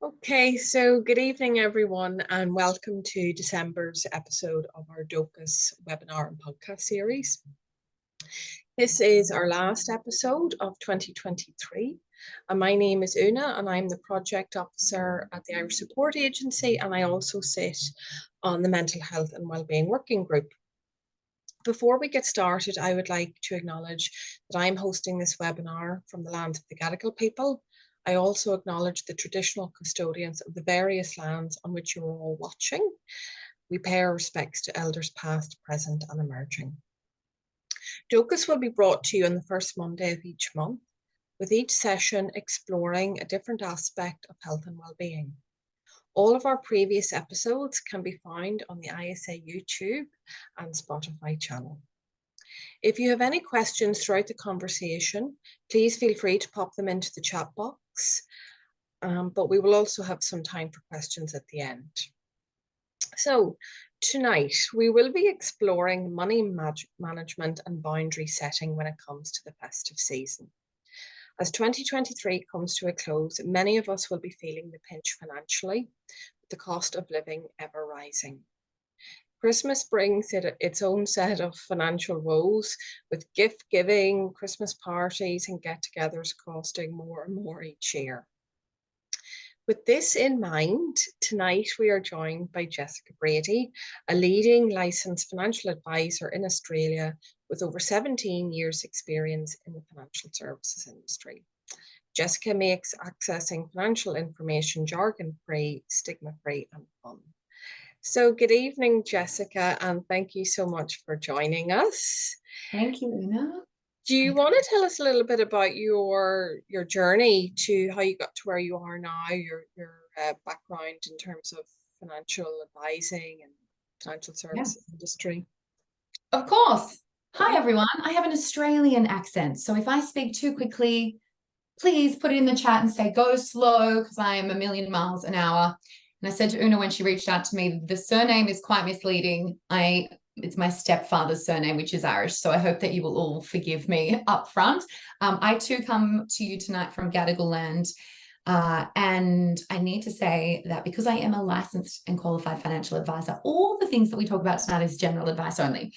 Okay, so good evening, everyone, and welcome to December's episode of our Dóchas webinar and podcast series. This is our last episode of 2023, and my name is Una, and I'm the project officer at the Irish Support Agency, and I also sit on the Mental Health and Wellbeing Working Group. Before we get started, I would like to acknowledge that I'm hosting this webinar from the lands of the Gadigal people. I also acknowledge the traditional custodians of the various lands on which you're all watching. We pay our respects to elders past, present and emerging. Dóchas will be brought to you on the first Monday of each month, with each session exploring a different aspect of health and well-being. All of our previous episodes can be found on the ISA YouTube and Spotify channel. If you have any questions throughout the conversation, please feel free to pop them into the chat box, but we will also have some time for questions at the end. So tonight we will be exploring money management and boundary setting when it comes to the festive season. As 2023 comes to a close, many of us will be feeling the pinch financially, with the cost of living ever rising. Christmas brings its own set of financial woes, with gift giving, Christmas parties and get-togethers costing more and more each year. With this in mind, tonight we are joined by Jessica Brady, a leading licensed financial advisor in Australia with over 17 years experience in the financial services industry. Jessica makes accessing financial information jargon-free, stigma-free and fun. So good evening, Jessica, and thank you so much for joining us. Thank you, Una. Do you want to tell us a little bit about your journey to how you got to where you are now, your background in terms of financial advising and financial services industry? Of course. Hi, everyone. I have an Australian accent, so if I speak too quickly, please put it in the chat and say go slow, because I am a million miles an hour. And I said to Una when she reached out to me, the surname is quite misleading. It's my stepfather's surname, which is Irish. So I hope that you will all forgive me up front. I too come to you tonight from Gadigal land. And I need to say that because I am a licensed and qualified financial advisor, all the things that we talk about tonight is general advice only.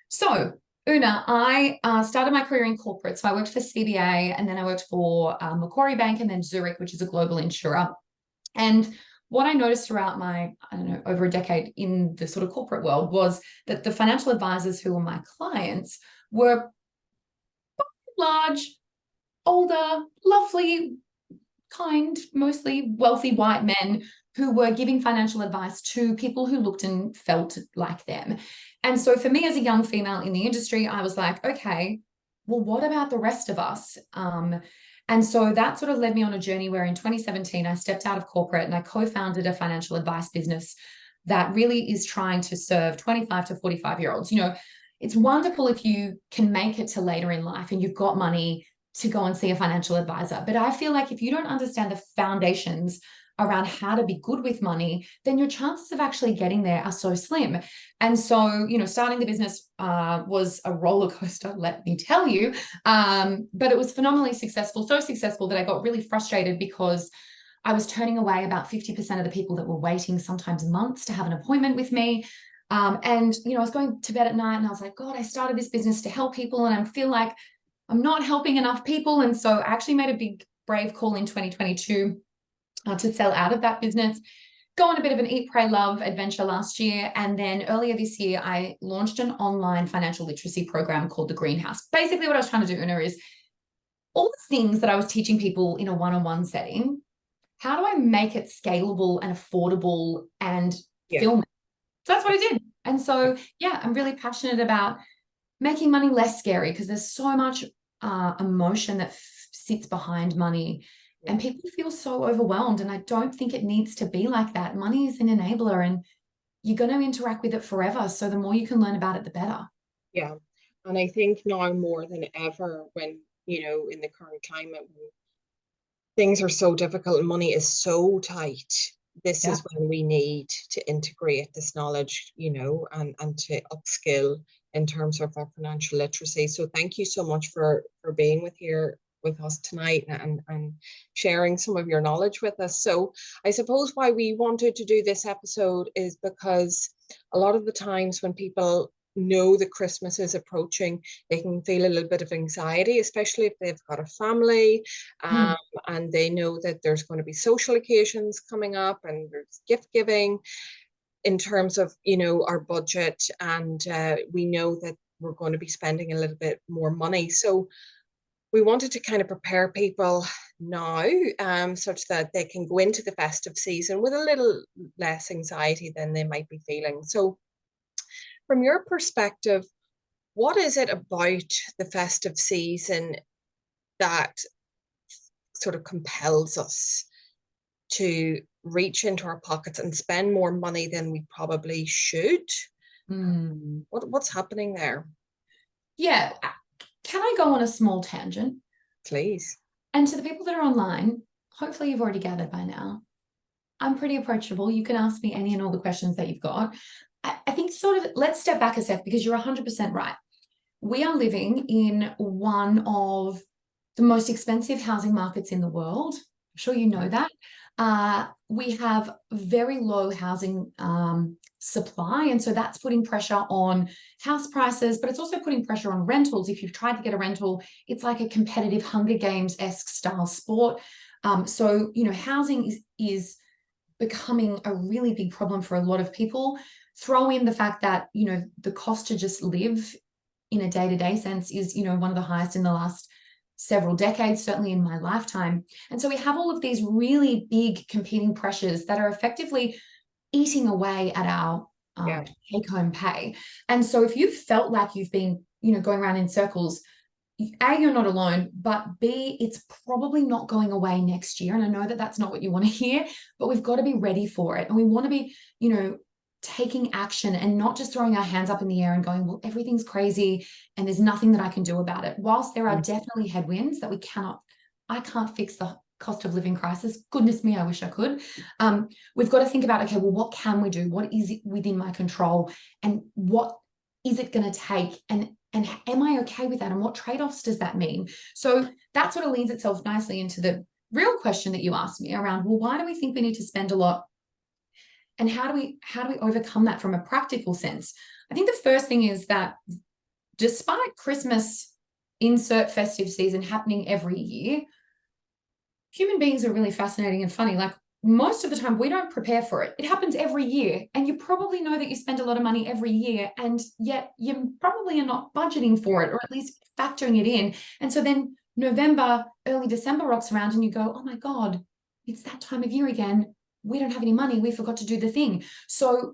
So Una, I started my career in corporate. So I worked for CBA and then I worked for Macquarie Bank and then Zurich, which is a global insurer. And what I noticed throughout my, over a decade in the sort of corporate world was that the financial advisors who were my clients were large, older, lovely, kind, mostly wealthy white men who were giving financial advice to people who looked and felt like them. And so for me as a young female in the industry, I was like, okay, well, what about the rest of us? And so that sort of led me on a journey where in 2017, I stepped out of corporate and I co-founded a financial advice business that really is trying to serve 25 to 45-year-olds. You know, it's wonderful if you can make it to later in life and you've got money to go and see a financial advisor. But I feel like if you don't understand the foundations around how to be good with money, then your chances of actually getting there are so slim. And so, you know, starting the business was a roller coaster, let me tell you, but it was phenomenally successful, so successful that I got really frustrated because I was turning away about 50% of the people that were waiting sometimes months to have an appointment with me. And, you know, I was going to bed at night and I was like, God, I started this business to help people and I feel like I'm not helping enough people. And so I actually made a big, brave call in 2022 to sell out of that business, go on a bit of an eat, pray, love adventure last year. And then earlier this year, I launched an online financial literacy program called The Greenhouse. Basically what I was trying to do, Una, is all the things that I was teaching people in a one-on-one setting, how do I make it scalable and affordable and film it? So that's what I did. And so, yeah, I'm really passionate about making money less scary because there's so much emotion that sits behind money. And people feel so overwhelmed. And I don't think it needs to be like that. Money is an enabler and you're going to interact with it forever. So the more you can learn about it, the better. Yeah. And I think now more than ever when, you know, in the current climate, when things are so difficult and money is so tight, this is when we need to integrate this knowledge, you know, and to upskill in terms of our financial literacy. So thank you so much for being with us tonight and sharing some of your knowledge with us. So I suppose why we wanted to do this episode is because a lot of the times when people know that Christmas is approaching, they can feel a little bit of anxiety, especially if they've got a family, and they know that there's going to be social occasions coming up and there's gift giving in terms of, you know, our budget, and we know that we're going to be spending a little bit more money. So we wanted to kind of prepare people now, such that they can go into the festive season with a little less anxiety than they might be feeling. So from your perspective, what is it about the festive season that sort of compels us to reach into our pockets and spend more money than we probably should? What's happening there? Yeah. Can I go on a small tangent? Please. And to the people that are online, hopefully you've already gathered by now, I'm pretty approachable. You can ask me any and all the questions that you've got. I think sort of, let's step back a sec, because you're 100% right. We are living in one of the most expensive housing markets in the world. I'm sure you know that. We have very low housing supply, and so that's putting pressure on house prices, but it's also putting pressure on rentals. If you've tried to get a rental, it's like a competitive Hunger Games-esque style sport. So, you know, housing is becoming a really big problem for a lot of people. Throw in the fact that, you know, the cost to just live in a day-to-day sense is, you know, one of the highest in the last several decades, certainly in my lifetime. And so we have all of these really big competing pressures that are effectively eating away at our take-home pay. And so if you've felt like you've been, you know, going around in circles, A, you're not alone, but B, it's probably not going away next year. And I know that that's not what you want to hear, but we've got to be ready for it. And we want to be, you know, taking action and not just throwing our hands up in the air and going, well, everything's crazy and there's nothing that I can do about it. Whilst there are definitely headwinds that I can't fix the cost of living crisis. Goodness me, I wish I could. We've got to think about, okay, well, what can we do? What is it within my control? And what is it going to take? And am I okay with that? And what trade-offs does that mean? So that sort of leads itself nicely into the real question that you asked me around, well, why do we think we need to spend a lot? And how do we overcome that from a practical sense? I think the first thing is that despite Christmas, insert festive season, happening every year, human beings are really fascinating and funny. Like, most of the time we don't prepare for it. It happens every year. And you probably know that you spend a lot of money every year, and yet you probably are not budgeting for it, or at least factoring it in. And so then November, early December rocks around and you go, oh my God, it's that time of year again. We don't have any money. We forgot to do the thing. So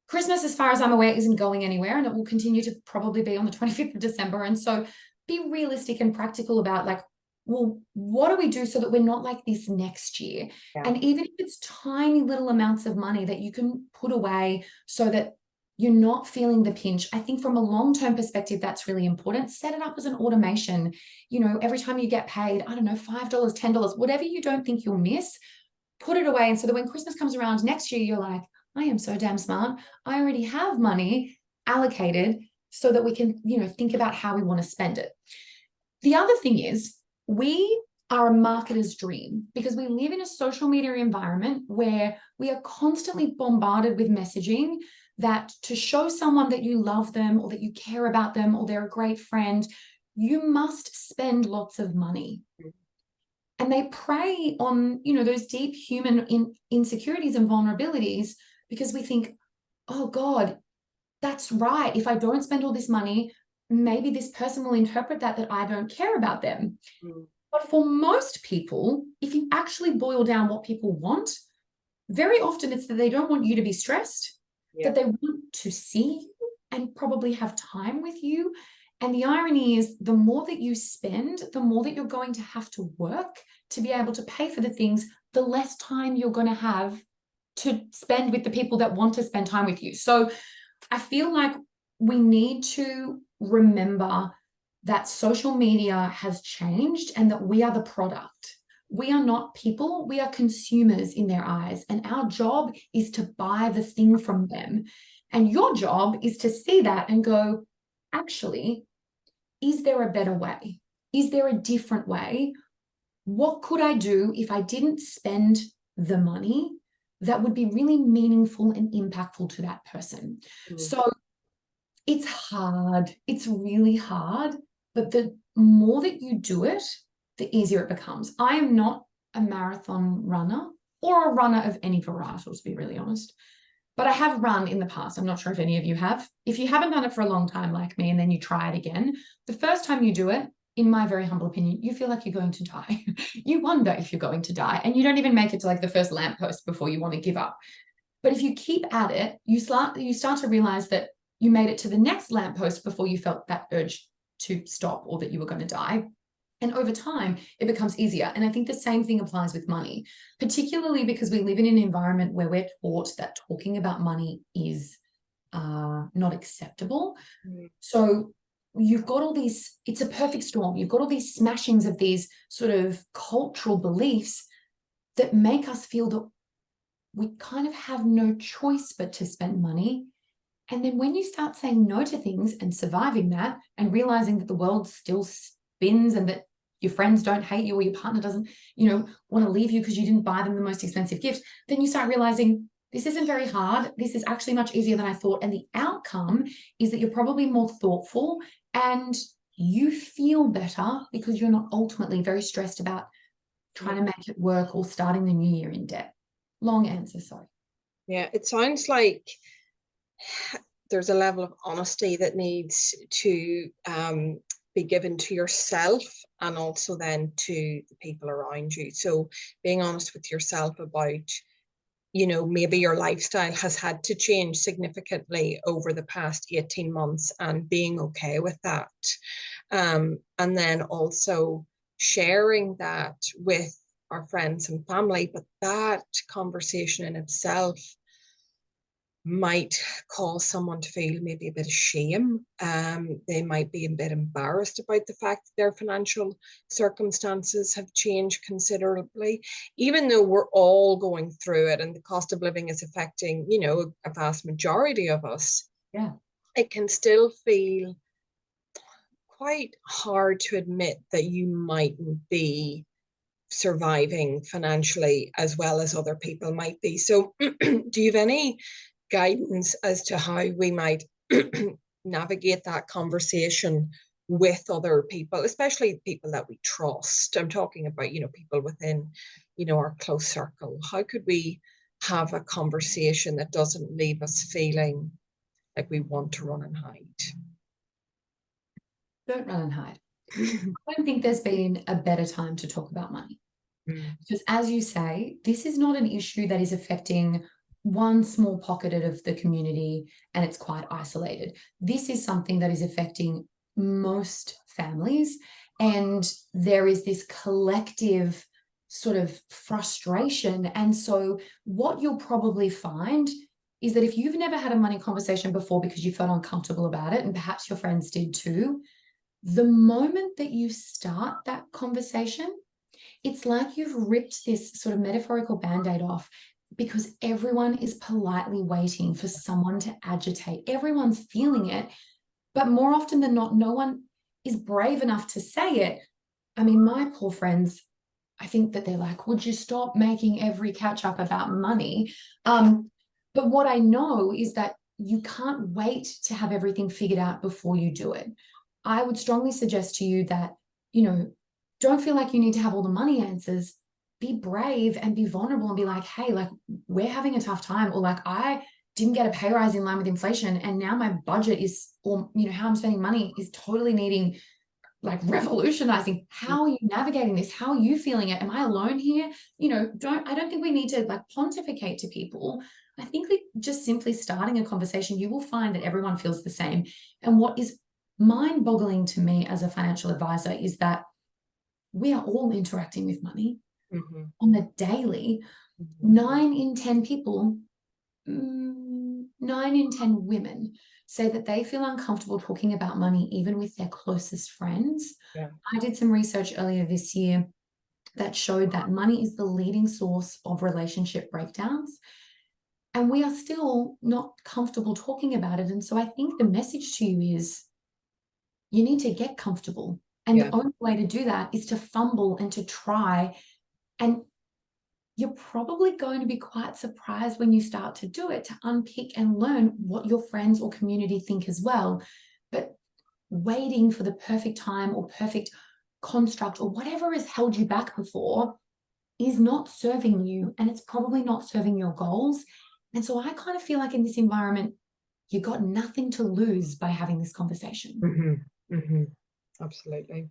Christmas, as far as I'm aware, isn't going anywhere, and it will continue to probably be on the 25th of December. And so be realistic and practical about, like, well, what do we do so that we're not like this next year? And even if it's tiny little amounts of money that you can put away so that you're not feeling the pinch, I think from a long-term perspective, that's really important. Set it up as an automation. You know, every time you get paid, I don't know, $5, $10, whatever you don't think you'll miss, put it away. And so that when Christmas comes around next year, you're like, I am so damn smart. I already have money allocated so that we can, you know, think about how we want to spend it. The other thing is, we are a marketer's dream, because we live in a social media environment where we are constantly bombarded with messaging that to show someone that you love them, or that you care about them, or they're a great friend, you must spend lots of money. And they prey on, you know, those deep human insecurities and vulnerabilities, because we think, oh God, that's right. If I don't spend all this money, maybe this person will interpret that I don't care about them. But for most people, if you actually boil down what people want, very often it's that they don't want you to be stressed, that they want to see you and probably have time with you. And the irony is, the more that you spend, the more that you're going to have to work to be able to pay for the things, the less time you're going to have to spend with the people that want to spend time with you. So I feel like we need to remember that social media has changed, and that we are the product. We are not people, we are consumers in their eyes. And our job is to buy the thing from them. And your job is to see that and go, actually, is there a better way? Is there a different way? What could I do if I didn't spend the money that would be really meaningful and impactful to that person? So it's hard. It's really hard. But the more that you do it, the easier it becomes. I am not a marathon runner or a runner of any variety, to be really honest. But I have run in the past. I'm not sure if any of you have. If you haven't done it for a long time like me and then you try it again, the first time you do it, in my very humble opinion, you feel like you're going to die. You wonder if you're going to die, and you don't even make it to like the first lamppost before you want to give up. But if you keep at it, you start to realize that you made it to the next lamppost before you felt that urge to stop or that you were going to die. And over time, it becomes easier. And I think the same thing applies with money, particularly because we live in an environment where we're taught that talking about money is not acceptable. So you've got all these, it's a perfect storm. You've got all these smashings of these sort of cultural beliefs that make us feel that we kind of have no choice but to spend money. And then when you start saying no to things and surviving that and realizing that the world still spins and that your friends don't hate you or your partner doesn't, want to leave you because you didn't buy them the most expensive gift, then you start realizing this isn't very hard. This is actually much easier than I thought. And the outcome is that you're probably more thoughtful and you feel better because you're not ultimately very stressed about trying to make it work or starting the new year in debt. Long answer, sorry. Yeah, it sounds like there's a level of honesty that needs to be given to yourself and also then to the people around you. So being honest with yourself about, maybe your lifestyle has had to change significantly over the past 18 months and being okay with that. And then also sharing that with our friends and family, but that conversation in itself might cause someone to feel maybe a bit of shame. They might be a bit embarrassed about the fact that their financial circumstances have changed considerably, even though we're all going through it and the cost of living is affecting, a vast majority of us. Yeah. It can still feel quite hard to admit that you mightn't be surviving financially as well as other people might be. So do you have any guidance as to how we might navigate that conversation with other people, especially people that we trust? I'm talking about, people within, our close circle. How could we have a conversation that doesn't leave us feeling like we want to run and hide? Don't run and hide. I don't think there's been a better time to talk about money. Because as you say, this is not an issue that is affecting one small pocket of the community and it's quite isolated. This is something that is affecting most families, and there is this collective sort of frustration. And so what you'll probably find is that if you've never had a money conversation before because you felt uncomfortable about it, and perhaps your friends did too, the moment that you start that conversation, it's like you've ripped this sort of metaphorical band-aid off, because everyone is politely waiting for someone to agitate. Everyone's feeling it, but more often than not, no one is brave enough to say it. I mean, my poor friends, I think that they're like, would you stop making every catch up about money? But what I know is that you can't wait to have everything figured out before you do it. I would strongly suggest to you that, don't feel like you need to have all the money answers. Be brave and be vulnerable and be like, hey, like, we're having a tough time, or like, I didn't get a pay rise in line with inflation, and now my budget is, or how I'm spending money is totally needing like revolutionizing. How are you navigating this? How are you feeling it? Am I alone here? I don't think we need to like pontificate to people. I think that just simply starting a conversation, you will find that everyone feels the same. And what is mind-boggling to me as a financial advisor is that we are all interacting with money on the daily. 9 in 10 people, 9 in 10 women say that they feel uncomfortable talking about money, even with their closest friends. Yeah. I did some research earlier this year that showed that money is the leading source of relationship breakdowns, and we are still not comfortable talking about it. And so I think the message to you is, you need to get comfortable. And Yeah. the only way to do that is to fumble and to try. And you're probably going to be quite surprised when you start to do it, to unpick and learn what your friends or community think as well. But waiting for the perfect time or perfect construct or whatever has held you back before is not serving you, and it's probably not serving your goals. And so I kind of feel like in this environment, you got nothing to lose by having this conversation. Mm-hmm. Mm-hmm. Absolutely.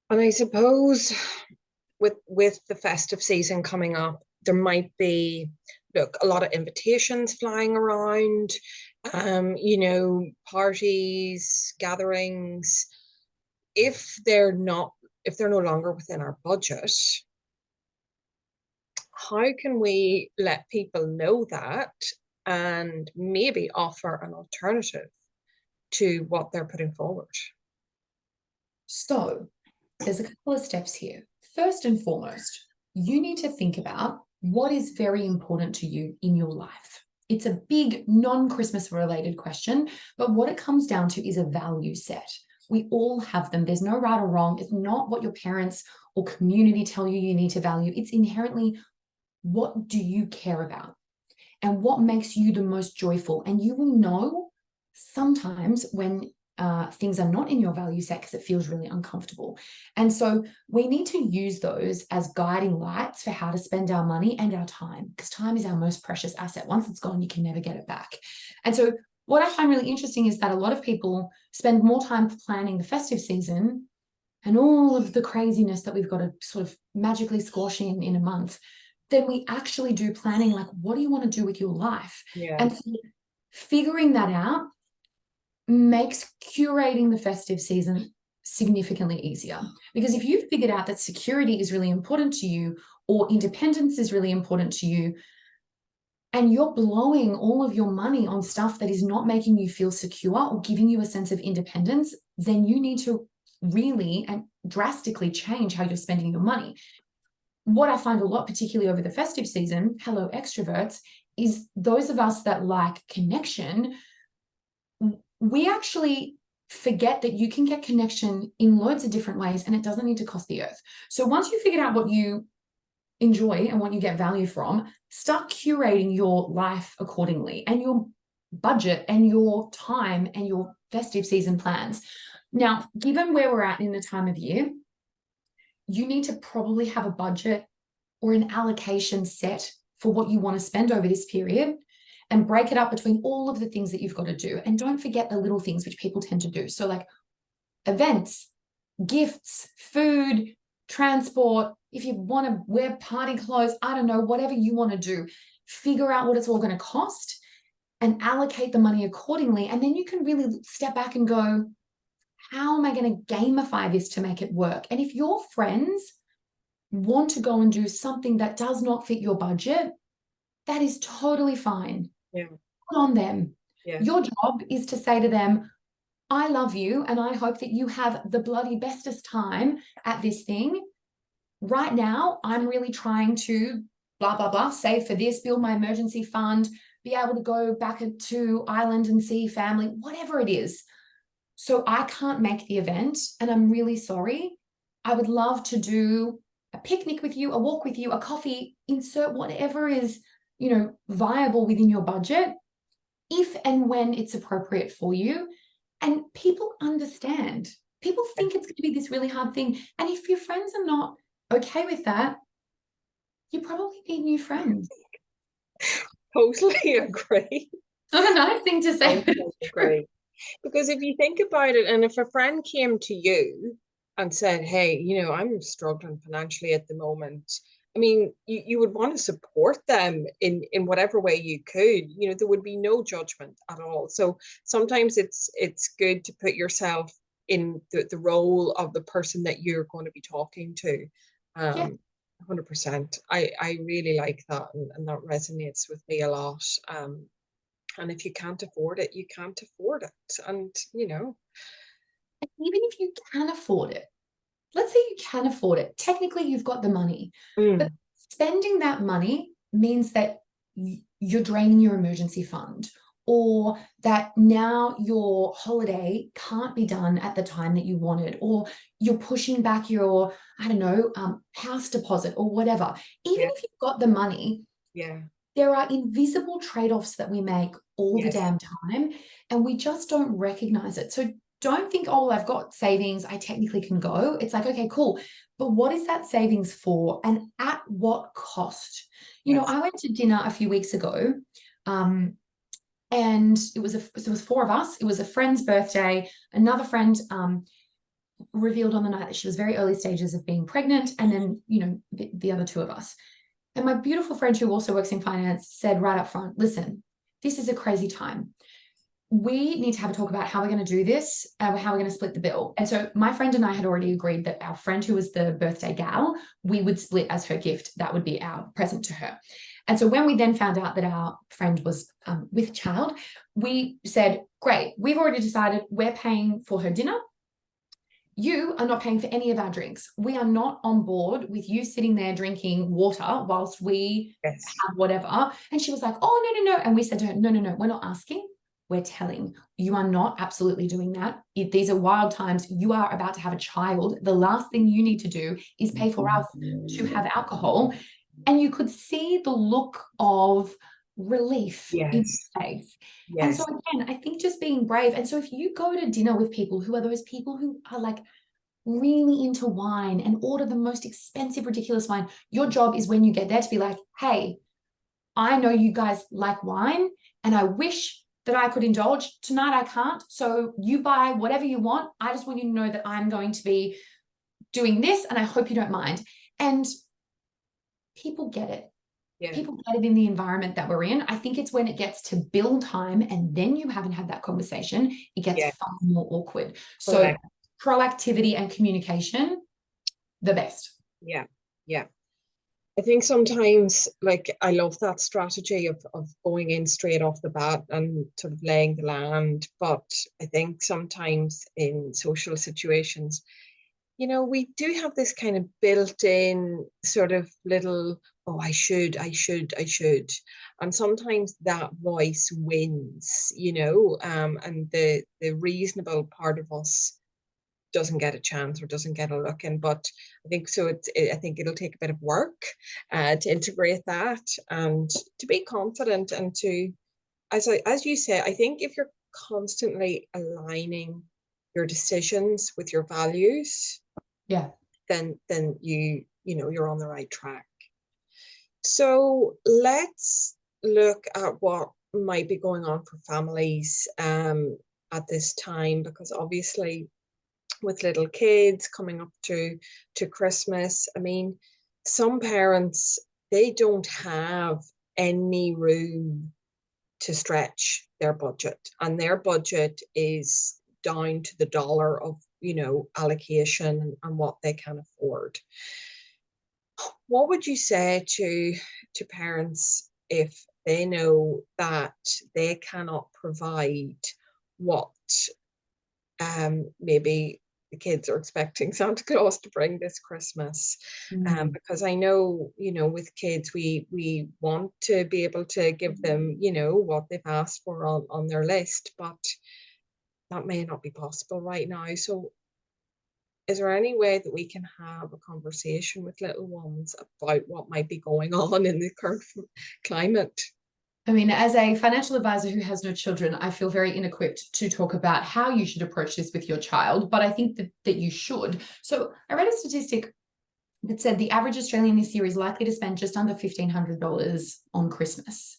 And I suppose with the festive season coming up, there might be, look, a lot of invitations flying around, parties, gatherings. If they're no longer within our budget, how can we let people know that and maybe offer an alternative to what they're putting forward? So there's a couple of steps here. First and foremost, you need to think about what is very important to you in your life. It's a big non-Christmas related question, but what it comes down to is a value set. We all have them. There's no right or wrong. It's not what your parents or community tell you you need to value. It's inherently, what do you care about and what makes you the most joyful? And you will know sometimes when things are not in your value set because it feels really uncomfortable. And so we need to use those as guiding lights for how to spend our money and our time, because time is our most precious asset. Once it's gone, you can never get it back. And so what I find really interesting is that a lot of people spend more time planning the festive season and all of the craziness that we've got to sort of magically squash in a month than we actually do planning, like, what do you want to do with your life? Yeah. And so figuring that out makes curating the festive season significantly easier. Because if you've figured out that security is really important to you, or independence is really important to you, and you're blowing all of your money on stuff that is not making you feel secure or giving you a sense of independence, then you need to really and drastically change how you're spending your money. What I find a lot, particularly over the festive season, hello extroverts, is those of us that like connection, we actually forget that you can get connection in loads of different ways and it doesn't need to cost the earth. So once you figured out what you enjoy and what you get value from, start curating your life accordingly, and your budget and your time and your festive season plans. Now, given where we're at in the time of year, you need to probably have a budget or an allocation set for what you want to spend over this period, and break it up between all of the things that you've got to do. And don't forget the little things which people tend to do. So like events, gifts, food, transport, if you want to wear party clothes, I don't know, whatever you want to do, figure out what it's all going to cost and allocate the money accordingly. And then you can really step back and go, how am I going to gamify this to make it work? And if your friends want to go and do something that does not fit your budget, that is totally fine. Yeah. Put on them. Yeah. Your job is to say to them, I love you and I hope that you have the bloody bestest time at this thing. Right now, I'm really trying to blah, blah, blah, save for this, build my emergency fund, be able to go back to Ireland and see family, whatever it is. So I can't make the event and I'm really sorry. I would love to do a picnic with you, a walk with you, a coffee, insert whatever is, viable within your budget, if and when it's appropriate for you. And people understand. People think it's going to be this really hard thing. And if your friends are not okay with that, you probably need new friends. Totally agree. Not a nice thing to say. Totally agree. Because if you think about it, and if a friend came to you and said, hey, I'm struggling financially at the moment, I mean, you would want to support them in whatever way you could. There would be no judgment at all. So sometimes it's good to put yourself in the role of the person that you're going to be talking to. Yeah. 100%. I really like that, and that resonates with me a lot. And if you can't afford it, you can't afford it. And even if you can afford it, let's say you can afford it, technically you've got the money, but spending that money means that you're draining your emergency fund, or that now your holiday can't be done at the time that you wanted, or you're pushing back your, I don't know, house deposit or whatever. Even if you've got the money, there are invisible trade-offs that we make all the damn time, and we just don't recognize it. So don't think, oh, I've got savings, I technically can go. It's like, okay, cool. But what is that savings for, and at what cost? You know, I went to dinner a few weeks ago, and it was 4 of us. It was a friend's birthday. Another friend revealed on the night that she was very early stages of being pregnant, and then, you know, the other 2 of us. And my beautiful friend, who also works in finance, said right up front, listen, this is a crazy time. We need to have a talk about how we're going to do this, how we're going to split the bill. And so my friend and I had already agreed that our friend, who was the birthday gal, we would split as her gift. That would be our present to her. And so when we then found out that our friend was with child, we said, great, we've already decided we're paying for her dinner. You are not paying for any of our drinks. We are not on board with you sitting there drinking water whilst we have whatever. And she was like, oh, no. And we said to her, no, we're not asking. We're telling. You are not absolutely doing that. These are wild times. You are about to have a child. The last thing you need to do is pay for us to have alcohol. And you could see the look of relief in his face. And so again, I think just being brave. And so if you go to dinner with people who are those people who are like really into wine and order the most expensive, ridiculous wine, your job is when you get there to be like, hey, I know you guys like wine and I wish that I could indulge. Tonight I can't. So you buy whatever you want. I just want you to know that I'm going to be doing this and I hope you don't mind. And people get it. People get it in the environment that we're in. I think it's when it gets to bill time and then you haven't had that conversation, it gets far more awkward. So proactivity and communication, the best. Yeah. I think sometimes, like, I love that strategy of going in straight off the bat and sort of laying the land. But I think sometimes in social situations, you know, we do have this kind of built-in sort of little, oh, I should. And sometimes that voice wins, you know, and the reasonable part of us doesn't get a chance or doesn't get a look in. But I think so. I think it'll take a bit of work to integrate that and to be confident and to, as you say, I think if you're constantly aligning your decisions with your values, then you know you're on the right track. So let's look at what might be going on for families at this time, because obviously with little kids coming up to Christmas, I mean, some parents, they don't have any room to stretch their budget, and their budget is down to the dollar of, you know, allocation and what they can afford. What would you say to parents if they know that they cannot provide what maybe the kids are expecting Santa Claus to bring this Christmas? Because I know, you know, with kids, we want to be able to give them, you know, what they've asked for on their list, but that may not be possible right now. So is there any way that we can have a conversation with little ones about what might be going on in the current climate? I mean, as a financial advisor who has no children, I feel very inequipped to talk about how you should approach this with your child, but I think that you should. So I read a statistic that said the average Australian this year is likely to spend just under $1,500 on Christmas.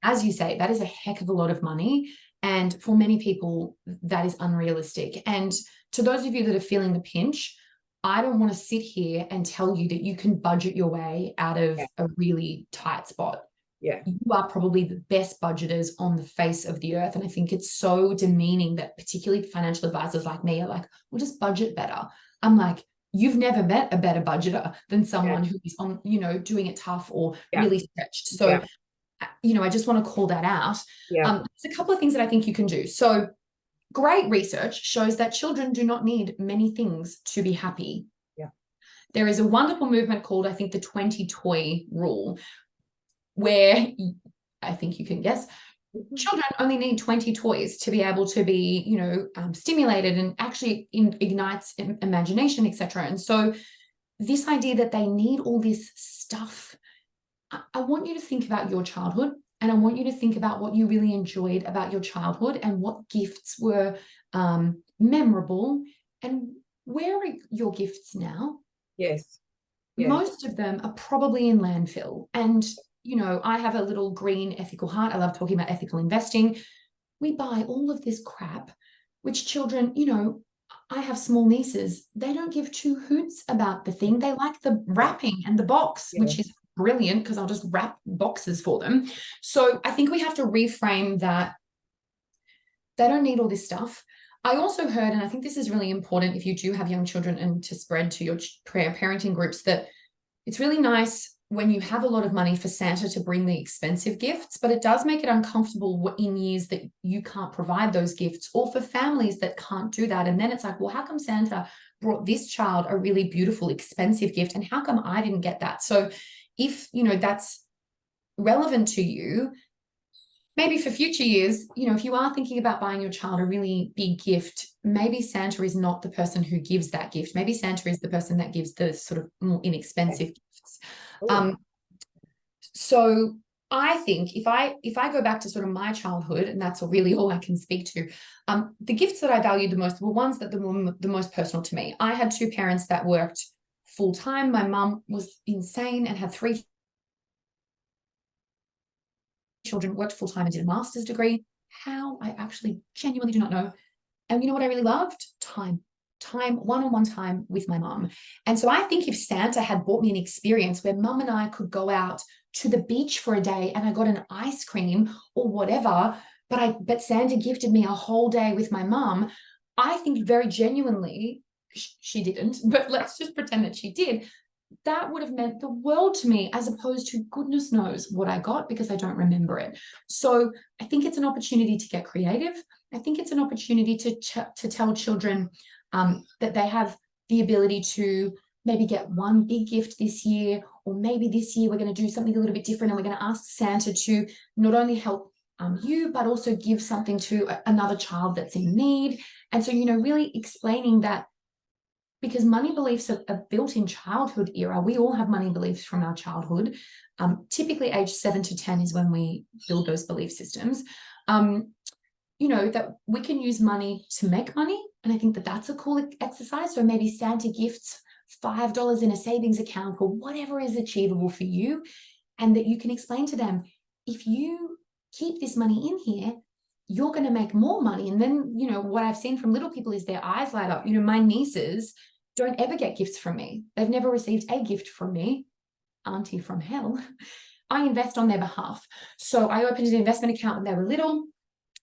As you say, that is a heck of a lot of money. And for many people, that is unrealistic. And to those of you that are feeling the pinch, I don't want to sit here and tell you that you can budget your way out of a really tight spot. You are probably the best budgeters on the face of the earth. And I think it's so demeaning that particularly financial advisors like me are like, we'll just budget better. I'm like, you've never met a better budgeter than someone who is on, you know, doing it tough or really stretched. So, you know, I just want to call that out. There's a couple of things that I think you can do. So great research shows that children do not need many things to be happy. There is a wonderful movement called, I think, the 20 toy rule, where I think you can guess, children only need 20 toys to be able to be, stimulated, and actually ignites imagination, etc. And so this idea that they need all this stuff, I want you to think about your childhood, and I want you to think about what you really enjoyed about your childhood and what gifts were memorable, and where are your gifts now? Yes. Most of them are probably in landfill. And, I have a little green ethical heart. I love talking about ethical investing. We buy all of this crap, which children, I have small nieces. They don't give two hoots about the thing. They like the wrapping and the box, which is brilliant because I'll just wrap boxes for them. So I think we have to reframe that they don't need all this stuff. I also heard, and I think this is really important if you do have young children and to spread to your parenting groups, that it's really nice when you have a lot of money for Santa to bring the expensive gifts, but it does make it uncomfortable in years that you can't provide those gifts, or for families that can't do that. And then it's like, well, how come Santa brought this child a really beautiful, expensive gift, and how come I didn't get that? So if, that's relevant to you, maybe for future years, if you are thinking about buying your child a really big gift, maybe Santa is not the person who gives that gift. Maybe Santa is the person that gives the sort of more inexpensive gifts. So I think if I go back to sort of my childhood, and that's really all I can speak to, the gifts that I valued the most were ones that were the most personal to me. I had two parents that worked full time. My mum was insane and had 3 children, worked full time and did a master's degree. How? I actually genuinely do not know. And you know what I really loved? Time, one-on-one time with my mum. And so I think if Santa had bought me an experience where mum and I could go out to the beach for a day and I got an ice cream or whatever, but Santa gifted me a whole day with my mum, I think very genuinely, she didn't, but let's just pretend that she did, that would have meant the world to me, as opposed to goodness knows what I got because I don't remember it. So I think it's an opportunity to get creative. I think it's an opportunity to tell children that they have the ability to maybe get one big gift this year, or maybe this year we're going to do something a little bit different and we're going to ask Santa to not only help you, but also give something to another child that's in need. And so, really explaining that, because money beliefs are built in childhood era. We all have money beliefs from our childhood. Typically age 7 to 10 is when we build those belief systems. That we can use money to make money. And I think that that's a cool exercise. So maybe Santa gifts $5 in a savings account or whatever is achievable for you. And that you can explain to them, if you keep this money in here, you're going to make more money. And then, what I've seen from little people is their eyes light up. My nieces don't ever get gifts from me. They've never received a gift from me. Auntie from hell. I invest on their behalf. So I opened an investment account when they were little.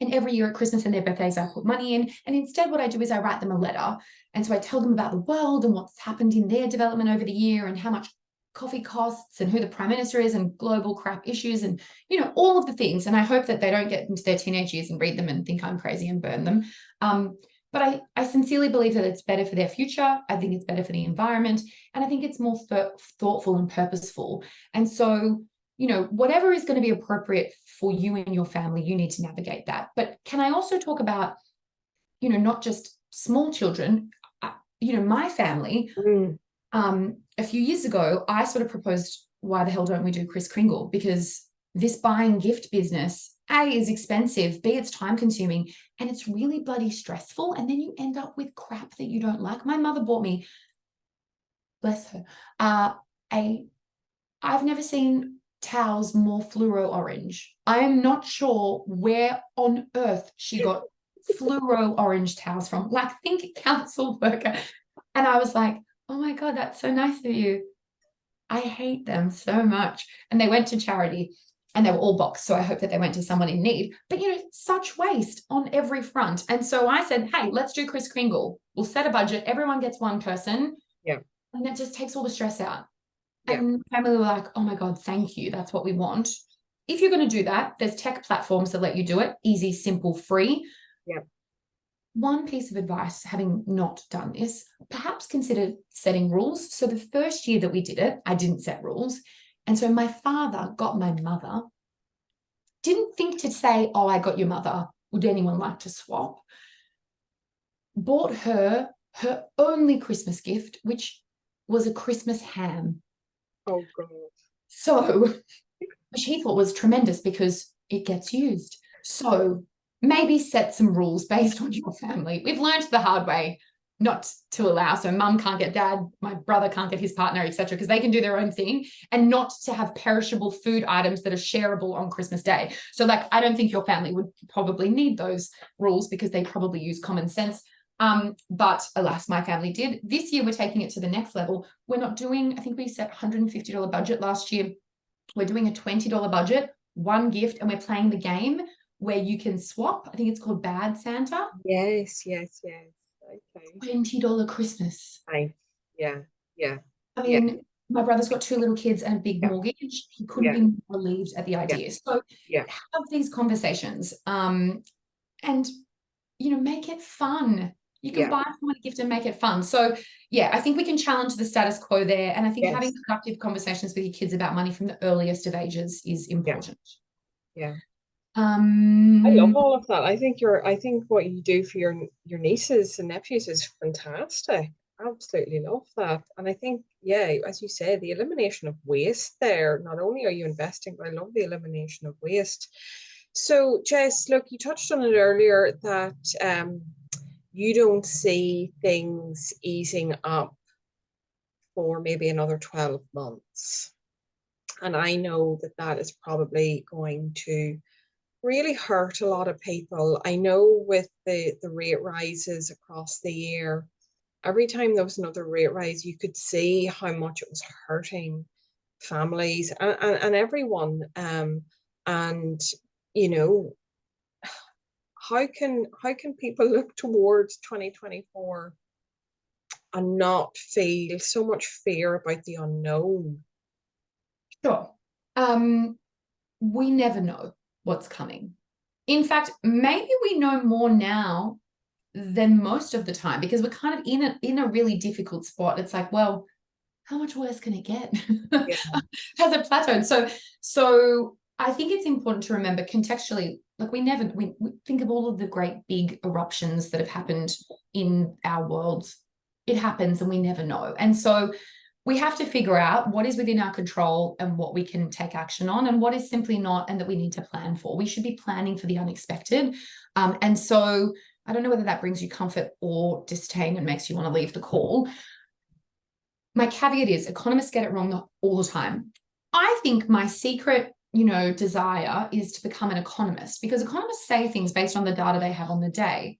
And every year at Christmas and their birthdays, I put money in. And instead, what I do is I write them a letter. And so I tell them about the world and what's happened in their development over the year, and how much coffee costs, and who the prime minister is, and global crap issues, and all of the things. And I hope that they don't get into their teenage years and read them and think I'm crazy and burn them. But I sincerely believe that it's better for their future. I think it's better for the environment, and I think it's more thoughtful and purposeful. And so, whatever is going to be appropriate for you and your family, you need to navigate that. But can I also talk about, not just small children, my family. A few years ago, I sort of proposed, why the hell don't we do Kris Kringle? Because this buying gift business, A, is expensive, B, it's time consuming, and it's really bloody stressful. And then you end up with crap that you don't like. My mother bought me, bless her, I've never seen towels more fluoro orange. I am not sure where on earth she got fluoro orange towels from, like, think council worker. And I was like, oh my God, that's so nice of you. I hate them so much. And they went to charity, and they were all boxed. So I hope that they went to someone in need. But, such waste on every front. And so I said, hey, let's do Kris Kringle. We'll set a budget. Everyone gets one person. Yeah. And that just takes all the stress out. Yeah. And family were like, oh my God, thank you. That's what we want. If you're going to do that, there's tech platforms that let you do it. Easy, simple, free. Yeah. One piece of advice, having not done this, perhaps consider setting rules. So the first year that we did it, I didn't set rules. And so my father got my mother didn't think to say, oh, I got your mother. Would anyone like to swap? Bought her only Christmas gift, which was a Christmas ham. Oh, God. So, which he thought was tremendous because it gets used. So maybe set some rules based on your family. We've learned the hard way not to allow. So mum can't get dad, my brother can't get his partner, etc., because they can do their own thing, and not to have perishable food items that are shareable on Christmas Day. So like, I don't think your family would probably need those rules because they probably use common sense. But alas, my family did. This year, we're taking it to the next level. We're not doing, I think we set $150 budget last year. We're doing a $20 budget, one gift, and we're playing the game where you can swap. I think it's called Bad Santa. Yes. Okay. $20 Christmas. Nice. Yeah. I mean, my brother's got 2 little kids and a big mortgage. He couldn't be more relieved at the idea. So have these conversations, and make it fun. You can buy someone a gift and make it fun. So I think we can challenge the status quo there. And I think having productive conversations with your kids about money from the earliest of ages is important. Yeah. I love all of that. I think what you do for your nieces and nephews is fantastic. Absolutely love that. And I think, as you say, the elimination of waste there, not only are you investing, but I love the elimination of waste. So Jess, look, you touched on it earlier that you don't see things easing up for maybe another 12 months. And I know that is probably going to really hurt a lot of people. I know with the rate rises across the year, every time there was another rate rise, you could see how much it was hurting families and everyone. And how can people look towards 2024 and not feel so much fear about the unknown? Sure. We never know what's coming. In fact, maybe we know more now than most of the time, because we're kind of in a really difficult spot. It's like, well, how much worse can it get? Has it plateaued? So I think it's important to remember contextually, like we think of all of the great big eruptions that have happened in our world. It happens and we never know. And so we have to figure out what is within our control and what we can take action on, and what is simply not, and that we need to plan for. We should be planning for the unexpected. And so I don't know whether that brings you comfort or disdain and makes you want to leave the call. My caveat is economists get it wrong all the time. I think my secret, desire is to become an economist, because economists say things based on the data they have on the day.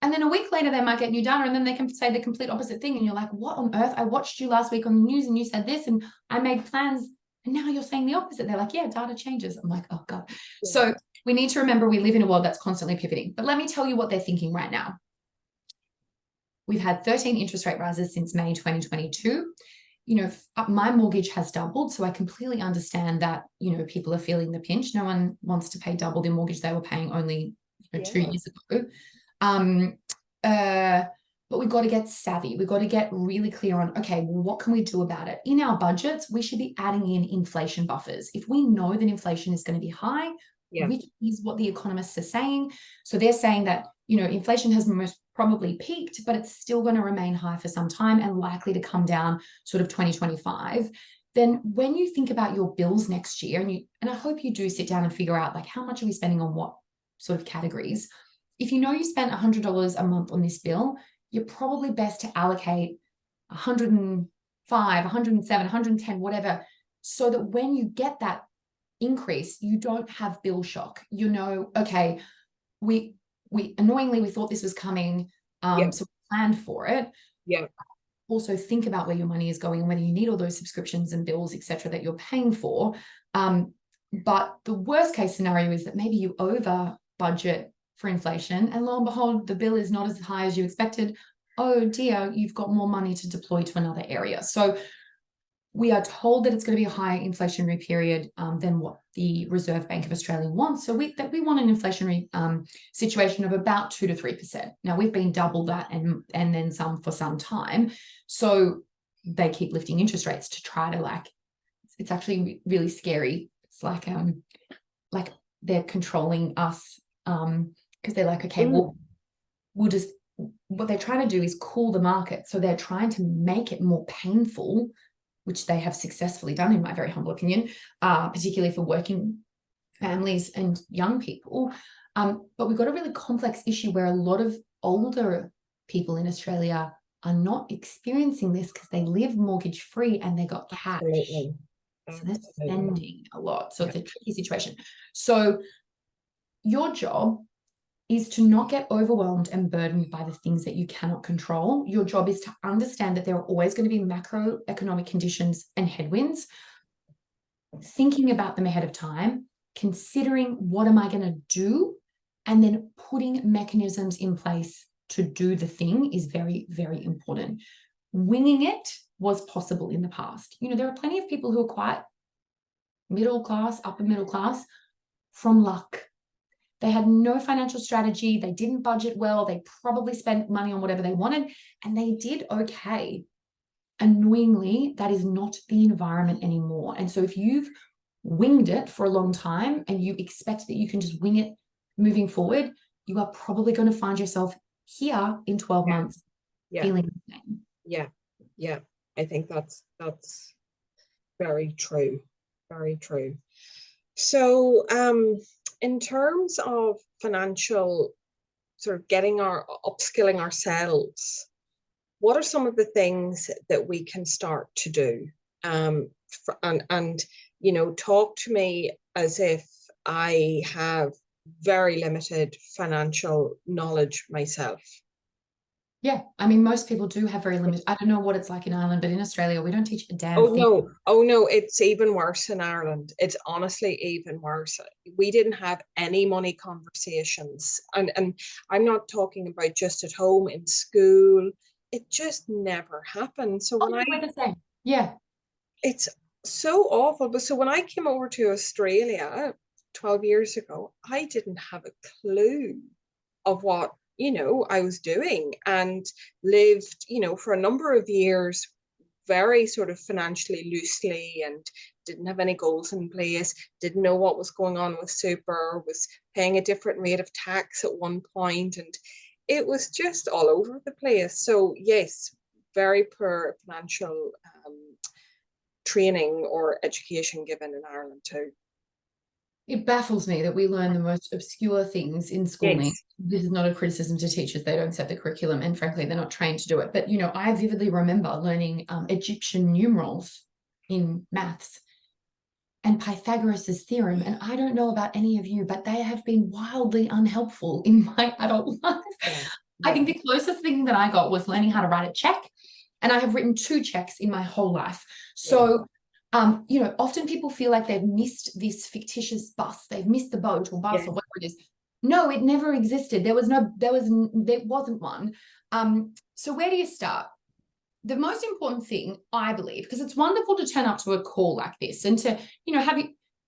And then a week later, they might get new data, and then they can say the complete opposite thing. And you're like, what on earth? I watched you last week on the news and you said this, and I made plans, and now you're saying the opposite. They're like, yeah, data changes. I'm like, oh God. Yeah. So we need to remember we live in a world that's constantly pivoting. But let me tell you what they're thinking right now. We've had 13 interest rate rises since May 2022. My mortgage has doubled. So I completely understand that, people are feeling the pinch. No one wants to pay double the mortgage they were paying only 2 years ago. But we've got to get savvy. We've got to get really clear on, okay, well, what can we do about it? In our budgets, we should be adding in inflation buffers. If we know that inflation is going to be high, which is what the economists are saying. So they're saying that, inflation has most probably peaked, but it's still going to remain high for some time and likely to come down sort of 2025. Then when you think about your bills next year, and I hope you do sit down and figure out, like, how much are we spending on what sort of categories? If you know you spent $100 a month on this bill, you're probably best to allocate 105, 107, 110, whatever, so that when you get that increase, you don't have bill shock. Okay, we annoyingly, we thought this was coming, so we planned for it. Yeah. Also think about where your money is going and whether you need all those subscriptions and bills, etc., that you're paying for. But the worst case scenario is that maybe you over budget for inflation, and lo and behold, the bill is not as high as you expected. Oh dear, you've got more money to deploy to another area. So we are told that it's going to be a higher inflationary period than what the Reserve Bank of Australia wants. So we want an inflationary situation of about 2 to 3%. Now we've been double that and then some for some time. So they keep lifting interest rates to try to, it's actually really scary. It's like they're controlling us, because they're like, okay, well, we'll just, what they're trying to do is cool the market. So they're trying to make it more painful, which they have successfully done, in my very humble opinion, particularly for working families and young people. But we've got a really complex issue where a lot of older people in Australia are not experiencing this because they live mortgage free and they got cash. Absolutely. So they're spending a lot. So it's a tricky situation. So your job is to not get overwhelmed and burdened by the things that you cannot control. Your job is to understand that there are always going to be macroeconomic conditions and headwinds, thinking about them ahead of time, considering what am I going to do, and then putting mechanisms in place to do the thing is very, very important. Winging it was possible in the past. You know, there are plenty of people who are quite middle class, upper middle class, from luck. They had no financial strategy. They didn't budget well. They probably spent money on whatever they wanted, and they did okay. Annoyingly, that is not the environment anymore. And so if you've winged it for a long time and you expect that you can just wing it moving forward, you are probably going to find yourself here in 12 months feeling the same. Yeah. I think that's very true. Very true. So in terms of financial sort of upskilling ourselves, what are some of the things that we can start to do? And you know, talk to me as if I have very limited financial knowledge myself. Yeah, I mean, most people do have very limited. I don't know what it's like in Ireland, but in Australia, we don't teach a damn thing. Oh no, it's even worse in Ireland. It's honestly even worse. We didn't have any money conversations, and I'm not talking about just at home, in school. It just never happened. So when we're the same. Yeah, it's so awful. But so when I came over to Australia 12 years ago, I didn't have a clue of what, you know, I was doing, and lived, you know, for a number of years very sort of financially loosely, and didn't have any goals in place, didn't know what was going on with super, was paying a different rate of tax at one point, and it was just all over the place. So yes, very poor financial training or education given in Ireland too. it baffles me that we learn the most obscure things in schooling. Yes. This is not a criticism to teachers. They don't set the curriculum, and frankly, they're not trained to do it. But, you know, I vividly remember learning Egyptian numerals in maths and Pythagoras's theorem. And I don't know about any of you, but they have been wildly unhelpful in my adult life. Yeah. I think the closest thing that I got was learning how to write a check. And I have written 2 checks in my whole life. So you know, often people feel like they've missed this fictitious bus. They've missed the boat or bus or whatever it is. No, it never existed. There wasn't one. So where do you start? The most important thing, I believe, because it's wonderful to turn up to a call like this and to, you know,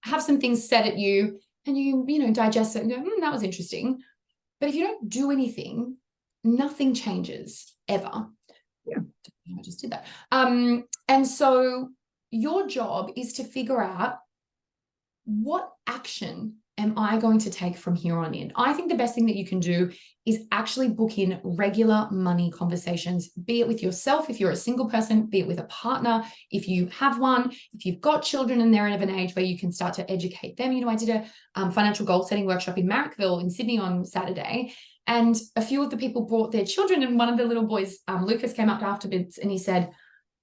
have some things said at you and you know, digest it and go, that was interesting. But if you don't do anything, nothing changes ever. Yeah. I just did that. And so your job is to figure out, what action am I going to take from here on in? I think the best thing that you can do is actually book in regular money conversations, be it with yourself, if you're a single person, be it with a partner, if you have one, if you've got children and they're of an age where you can start to educate them. You know, I did a financial goal setting workshop in Marrickville in Sydney on Saturday, and a few of the people brought their children, and one of the little boys, Lucas, came up afterwards and he said,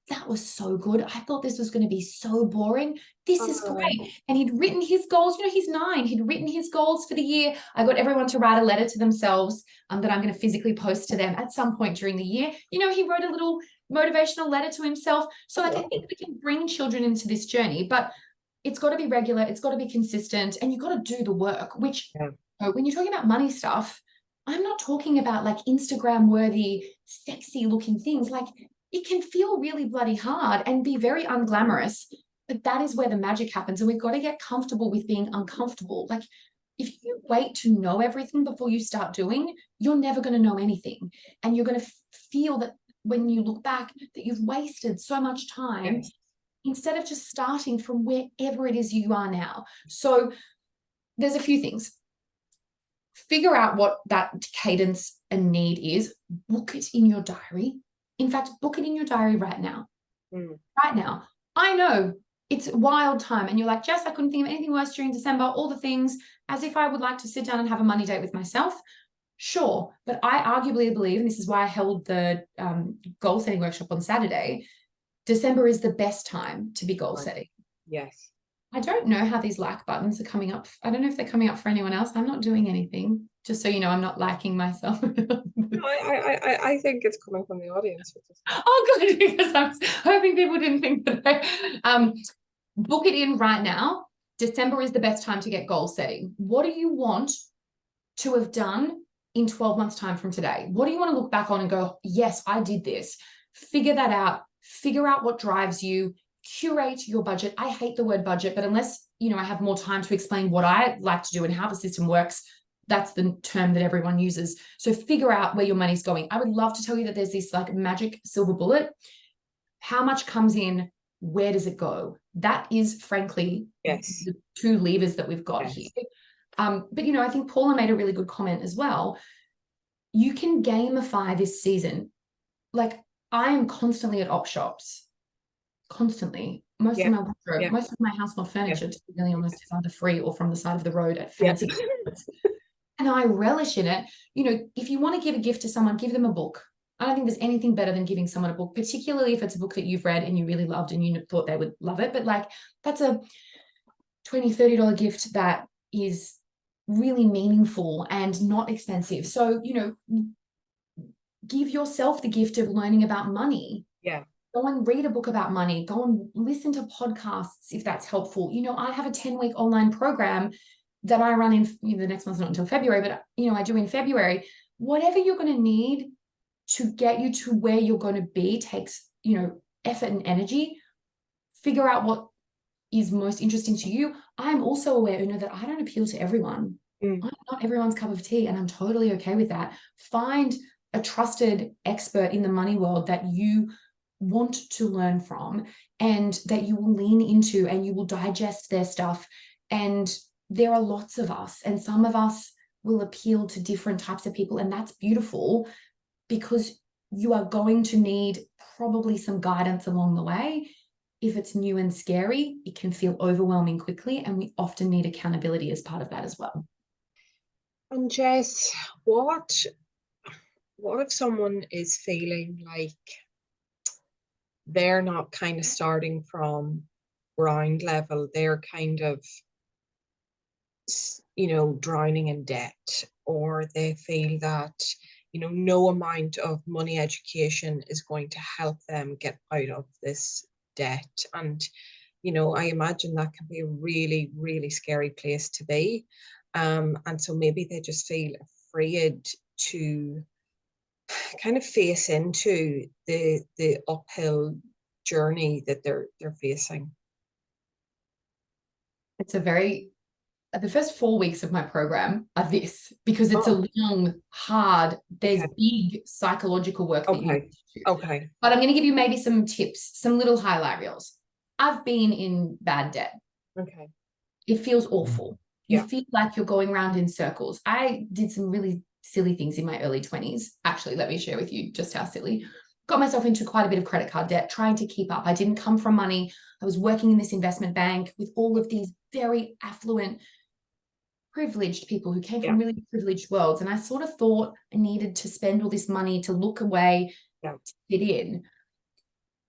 that was so good. I thought this was going to be so boring. This is great. And he'd written his goals. You know, he's 9. He'd written his goals for the year. I got everyone to write a letter to themselves that I'm going to physically post to them at some point during the year. You know, he wrote a little motivational letter to himself. So like, I think we can bring children into this journey, but it's got to be regular. It's got to be consistent, and you've got to do the work, which when you're talking about money stuff, I'm not talking about like Instagram worthy, sexy looking things. Like, it can feel really bloody hard and be very unglamorous, but that is where the magic happens. And we've got to get comfortable with being uncomfortable. Like, if you wait to know everything before you start doing, you're never going to know anything. And you're going to feel that when you look back, that you've wasted so much time instead of just starting from wherever it is you are now. So there's a few things. Figure out what that cadence and need is. Book it in your diary. In fact, book it in your diary right now. Right now. I know it's a wild time and you're like, Jess, I couldn't think of anything worse during December, all the things, as if I would like to sit down and have a money date with myself. Sure, but I arguably believe, and this is why I held the goal setting workshop on Saturday, December is the best time to be goal setting. Yes. I don't know how these like buttons are coming up. I don't know if they're coming up for anyone else. I'm not doing anything, just so you know, I'm not liking myself. No, I think it's coming from the audience. Oh, good, because I was hoping people didn't think that book it in right now. December is the best time to get goal setting. What do you want to have done in 12 months' time from today? What do you want to look back on and go, yes, I did this? Figure that out. Figure out what drives you. Curate your budget. I hate the word budget, but unless, you know, I have more time to explain what I like to do and how the system works, that's the term that everyone uses. So figure out where your money's going. I would love to tell you that there's this like magic silver bullet. How much comes in? Where does it go? That is, frankly, the two levers that we've got here. But, you know, I think Paula made a really good comment as well. You can gamify this season. Like, I am constantly at op shops. Constantly. Most of my wardrobe, most of my household furniture, to be really honest, is either free or from the side of the road at fancy stores. And I relish in it. You know, if you want to give a gift to someone, give them a book. I don't think there's anything better than giving someone a book, particularly if it's a book that you've read and you really loved and you thought they would love it. But like, that's a $20, $30 gift that is really meaningful and not expensive. So, you know, give yourself the gift of learning about money. Yeah. Go and read a book about money. Go and listen to podcasts if that's helpful. You know, I have a 10-week online program that I run in, you know, the next month's not until February, but, you know, I do in February. Whatever you're going to need to get you to where you're going to be takes, you know, effort and energy. Figure out what is most interesting to you. I'm also aware, Una, that I don't appeal to everyone. I'm not everyone's cup of tea, and I'm totally okay with that. Find a trusted expert in the money world that you want to learn from and that you will lean into, and you will digest their stuff. And there are lots of us, and some of us will appeal to different types of people, and that's beautiful, because you are going to need probably some guidance along the way. If it's new and scary, it can feel overwhelming quickly, and we often need accountability as part of that as well. And Jess, what if someone is feeling like they're not kind of starting from ground level, they're kind of, you know, drowning in debt, or they feel that, you know, no amount of money education is going to help them get out of this debt? And, you know, I imagine that can be a really, really scary place to be. And so maybe they just feel afraid to kind of face into the uphill journey that they're facing. It's the first 4 weeks of my program are this, because it's a long, hard, there's big psychological work that you need to do. Okay. But I'm going to give you maybe some tips, some little highlight reels. I've been in bad debt. Okay. It feels awful. You feel like you're going around in circles. I did some really silly things in my early 20s. Actually, let me share with you just how silly. Got myself into quite a bit of credit card debt, trying to keep up. I didn't come from money. I was working in this investment bank with all of these very affluent, privileged people who came from really privileged worlds. And I sort of thought I needed to spend all this money to look away, to fit in.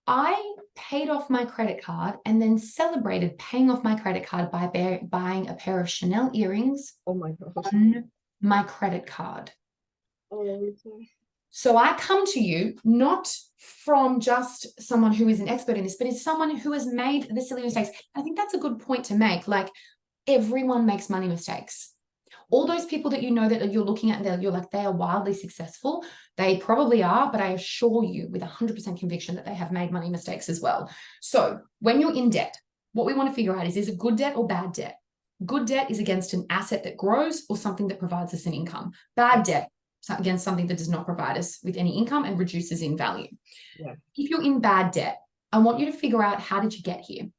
I paid off my credit card and then celebrated paying off my credit card by buying a pair of Chanel earrings on my credit card. So I come to you not from just someone who is an expert in this, but as someone who has made the silly mistakes. I think that's a good point to make. Like, everyone makes money mistakes. All those people that you know that you're looking at, you're like, they are wildly successful. They probably are, but I assure you with 100% conviction that they have made money mistakes as well. So when you're in debt, what we want to figure out is it good debt or bad debt? Good debt is against an asset that grows or something that provides us an income. Bad debt against something that does not provide us with any income and reduces in value. If you're in bad debt, I want you to figure out, how did you get here?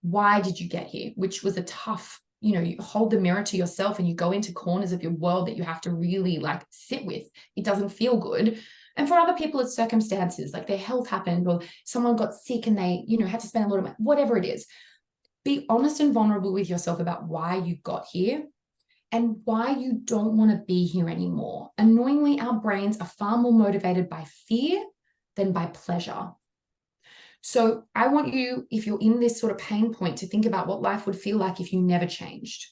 Why did you get here? Which was a tough you know, you hold the mirror to yourself and you go into corners of your world that you have to really like sit with. It doesn't feel good. And for other people, it's circumstances, like their health happened or someone got sick and they, you know, had to spend a lot of money, whatever it is. Be honest and vulnerable with yourself about why you got here and why you don't want to be here anymore. Annoyingly, our brains are far more motivated by fear than by pleasure. So I want you, if you're in this sort of pain point, to think about what life would feel like if you never changed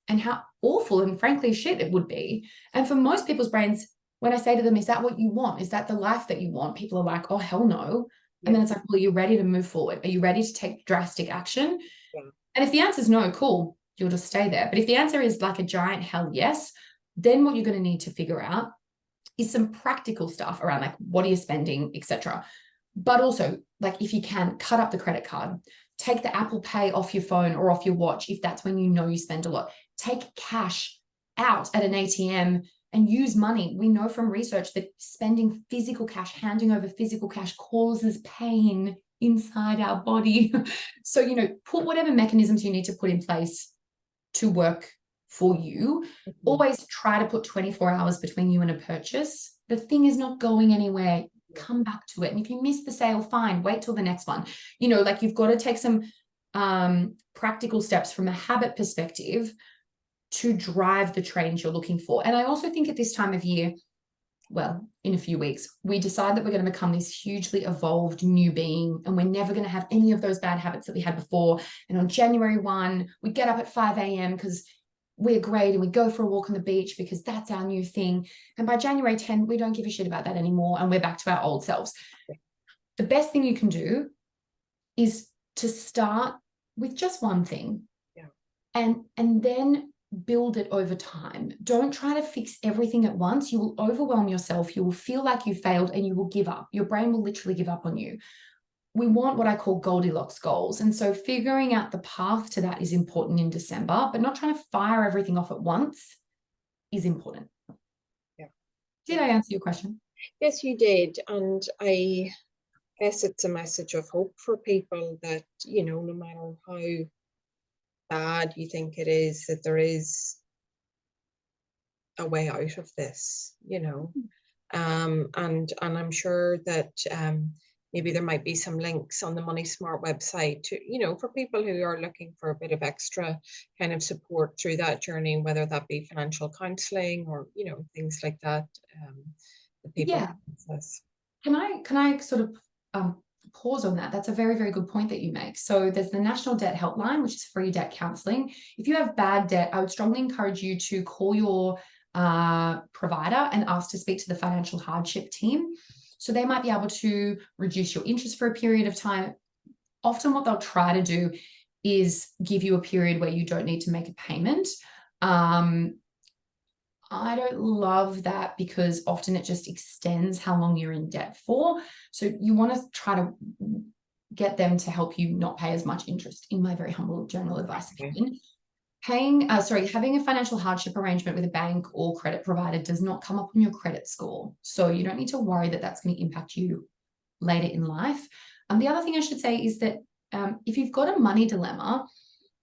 and how awful and frankly shit it would be. And for most people's brains, when I say to them, is that what you want? Is that the life that you want? People are like, oh, hell no. Yeah. And then it's like, well, are you ready to move forward? Are you ready to take drastic action? Yeah. And if the answer is no, cool, you'll just stay there. But if the answer is like a giant hell yes, then what you're going to need to figure out is some practical stuff around like, what are you spending, etc. But also, like, if you can, cut up the credit card, take the Apple Pay off your phone or off your watch if that's when you know you spend a lot. Take cash out at an ATM and use money. We know from research that spending physical cash, handing over physical cash causes pain inside our body. So, you know, put whatever mechanisms you need to put in place to work for you. Always try to put 24 hours between you and a purchase. The thing is not going anywhere. Come back to it. And if you miss the sale, fine, wait till the next one. You know, like you've got to take some practical steps from a habit perspective to drive the change you're looking for. And I also think at this time of year, well, in a few weeks, we decide that we're going to become this hugely evolved new being, and we're never going to have any of those bad habits that we had before. And on January 1, we get up at 5 a.m. because we're great and we go for a walk on the beach because that's our new thing. And by January 10, we don't give a shit about that anymore and we're back to our old selves. The best thing you can do is to start with just one thing. Yeah. And then build it over time. Don't try to fix everything at once. You will overwhelm yourself. You will feel like you failed and you will give up. Your brain will literally give up on you. We want what I call Goldilocks goals. And so figuring out the path to that is important in December, but not trying to fire everything off at once is important. Yeah. Did I answer your question? Yes, you did. And I guess it's a message of hope for people that, you know, no matter how bad you think it is, that there is a way out of this, you know. And I'm sure that maybe there might be some links on the Money Smart website to, you know, for people who are looking for a bit of extra kind of support through that journey, whether that be financial counseling or, you know, things like that. That people can access. Can I sort of pause on that? That's a very, very good point that you make. So there's the National Debt Helpline, which is free debt counseling. If you have bad debt, I would strongly encourage you to call your provider and ask to speak to the financial hardship team. So they might be able to reduce your interest for a period of time. Often what they'll try to do is give you a period where you don't need to make a payment. I don't love that because often it just extends how long you're in debt for. So you want to try to get them to help you not pay as much interest, in my very humble general advice opinion. Having a financial hardship arrangement with a bank or credit provider does not come up on your credit score. So you don't need to worry that that's going to impact you later in life. The other thing I should say is that if you've got a money dilemma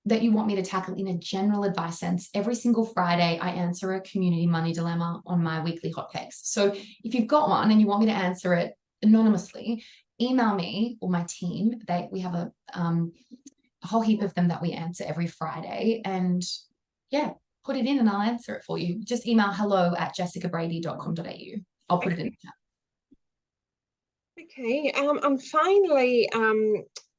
that you want me to tackle in a general advice sense, every single Friday, I answer a community money dilemma on my weekly hot takes. So if you've got one and you want me to answer it anonymously, email me or my team. We have a whole heap of them that we answer every Friday, and yeah, put it in and I'll answer it for you. Just email hello@jessicabrady.com.au. I'll put it in the chat. Okay, and finally,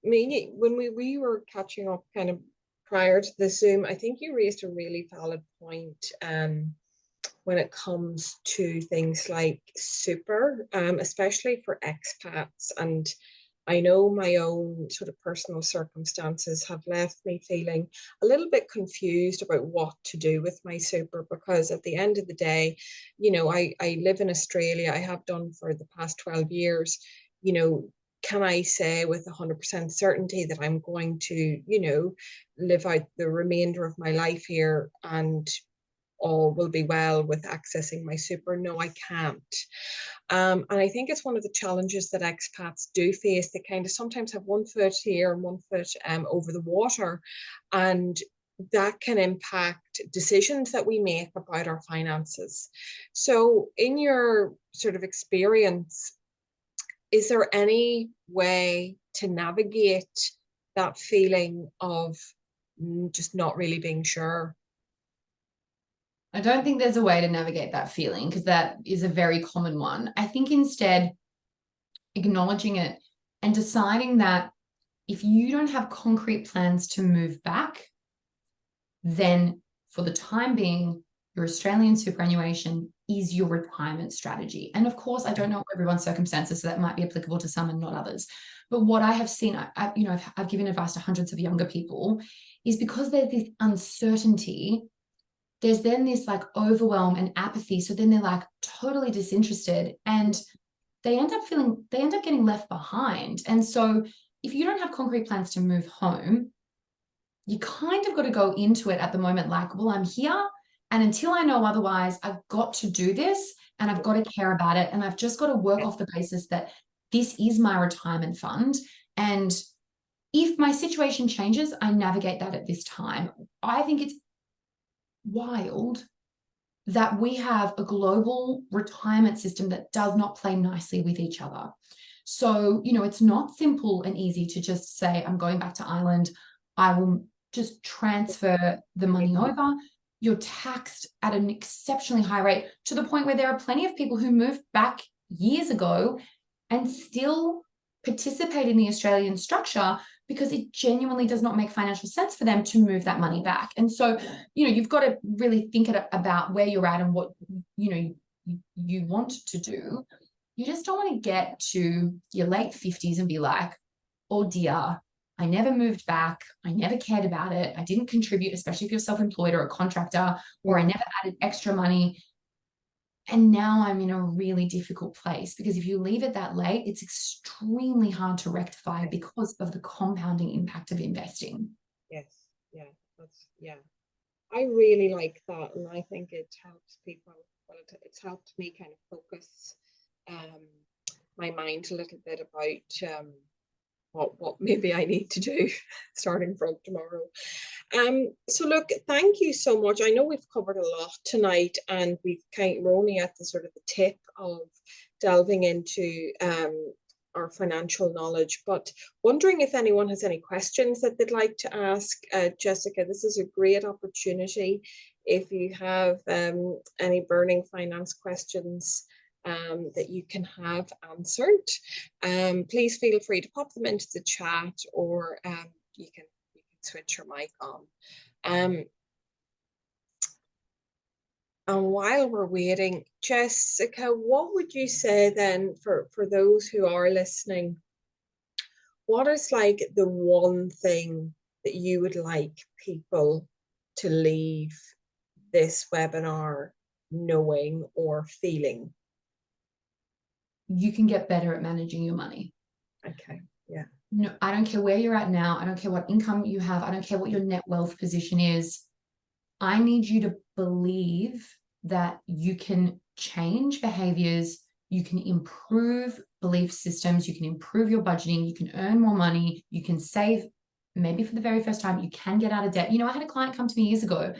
when we were catching up kind of prior to the Zoom, I think you raised a really valid point when it comes to things like super, especially for expats. And I know my own sort of personal circumstances have left me feeling a little bit confused about what to do with my super, because at the end of the day, you know, I live in Australia. I have done for the past 12 years, you know. Can I say with 100% certainty that I'm going to, you know, live out the remainder of my life here and all will be well with accessing my super? No, I can't. And I think it's one of the challenges that expats do face. They kind of sometimes have one foot here and one foot over the water. And that can impact decisions that we make about our finances. So in your sort of experience, is there any way to navigate that feeling of just not really being sure? I don't think there's a way to navigate that feeling, because that is a very common one. I think instead acknowledging it and deciding that if you don't have concrete plans to move back, then for the time being, your Australian superannuation is your retirement strategy. And of course, I don't know everyone's circumstances, so that might be applicable to some and not others. But what I have seen, I've given advice to hundreds of younger people, is because there's this uncertainty, there's then this like overwhelm and apathy. So then they're like totally disinterested, and they end up getting left behind. And so if you don't have concrete plans to move home, you kind of got to go into it at the moment like, well, I'm here, and until I know otherwise, I've got to do this, and I've got to care about it, and I've just got to work off the basis that this is my retirement fund. And if my situation changes, I navigate that at this time. I think it's wild that we have a global retirement system that does not play nicely with each other. So, it's not simple and easy to just say, I'm going back to Ireland, I will just transfer the money over. You're taxed at an exceptionally high rate, to the point where there are plenty of people who moved back years ago and still participate in the Australian structure because it genuinely does not make financial sense for them to move that money back. And so, you've got to really think about where you're at and what, you want to do. You just don't want to get to your late 50s and be like, oh dear, I never moved back. I never cared about it. I didn't contribute, especially if you're self-employed or a contractor, or I never added extra money. And now I'm in a really difficult place, because if you leave it that late, it's extremely hard to rectify because of the compounding impact of investing. Yes, yeah. I really like that, and I think it helps people. Well, it's helped me kind of focus my mind a little bit about what maybe I need to do starting from tomorrow. So look, thank you so much. I know we've covered a lot tonight, and we're only at the sort of the tip of delving into our financial knowledge, but wondering if anyone has any questions that they'd like to ask Jessica. This is a great opportunity. If you have any burning finance questions that you can have answered, please feel free to pop them into the chat, or you can switch your mic on. And while we're waiting, Jessica, what would you say then for those who are listening? What is like the one thing that you would like people to leave this webinar knowing or feeling? You can get better at managing your money. Okay, yeah. No, I don't care where you're at now. I don't care what income you have. I don't care what your net wealth position is. I need you to believe that you can change behaviors, you can improve belief systems, you can improve your budgeting, you can earn more money, you can save, maybe for the very first time, you can get out of debt. I had a client come to me years ago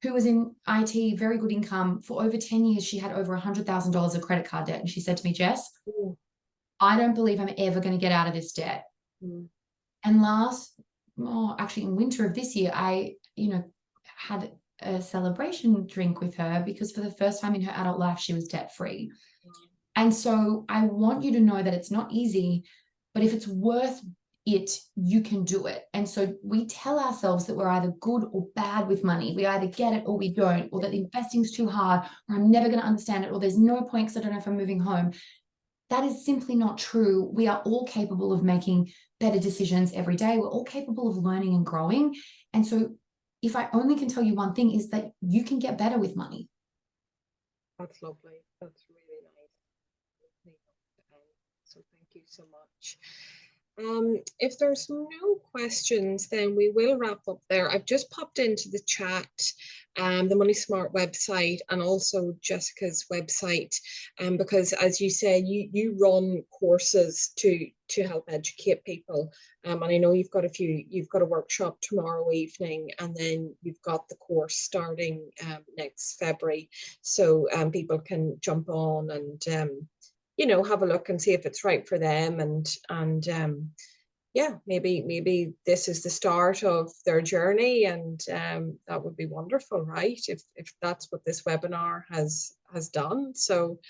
who was in IT, very good income. For over 10 years, she had over $100,000 of credit card debt. And she said to me, Jess, I don't believe I'm ever going to get out of this debt. And actually in winter of this year, I, had a celebration drink with her, because for the first time in her adult life, she was debt free. And so I want you to know that it's not easy, but if it's worth it, you can do it. And so we tell ourselves that we're either good or bad with money. We either get it or we don't, or that investing's too hard, or I'm never going to understand it, or there's no point because I don't know if I'm moving home. That is simply not true. We are all capable of making better decisions every day. We're all capable of learning and growing. And so if I only can tell you one thing, is that you can get better with money. That's lovely. That's really nice. So thank you so much. If there's no questions, then we will wrap up there. I've just popped into the chat the Money Smart website, and also Jessica's website, because as you say, you run courses to help educate people, and I know you've got a workshop tomorrow evening, and then you've got the course starting next February, so people can jump on and have a look and see if it's right for them, and yeah, maybe this is the start of their journey, and that would be wonderful, right? If that's what this webinar has done. So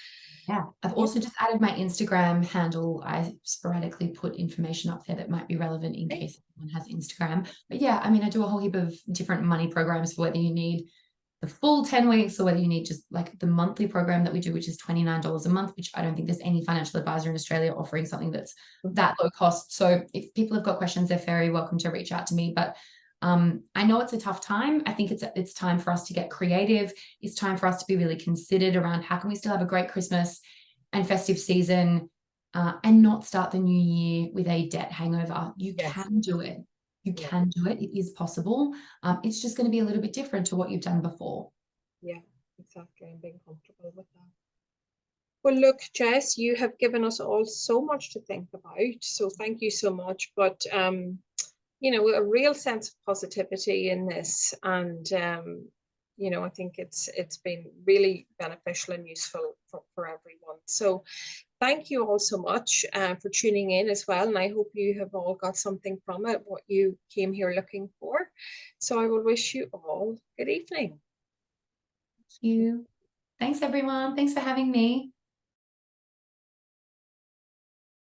yeah, I've also just added my Instagram handle. I sporadically put information up there that might be relevant in case anyone has Instagram. But yeah, I mean, I do a whole heap of different money programs for whether you need the full 10 weeks or whether you need just like the monthly program that we do, which is $29 a month, which I don't think there's any financial advisor in Australia offering something that's that low cost. So if people have got questions, they're very welcome to reach out to me. But I know it's a tough time. I think it's time for us to get creative. It's time for us to be really considered around how can we still have a great Christmas and festive season and not start the new year with a debt hangover. You can do it. You can do it. It is possible. It's just going to be a little bit different to what you've done before. Yeah, exactly. And being comfortable with that. Well, look, Jess, you have given us all so much to think about. So thank you so much. But a real sense of positivity in this, and I think it's been really beneficial and useful for everyone. So thank you all so much for tuning in as well, and I hope you have all got something from it, what you came here looking for. So I will wish you all good evening. Thank you. Thanks, everyone. Thanks for having me.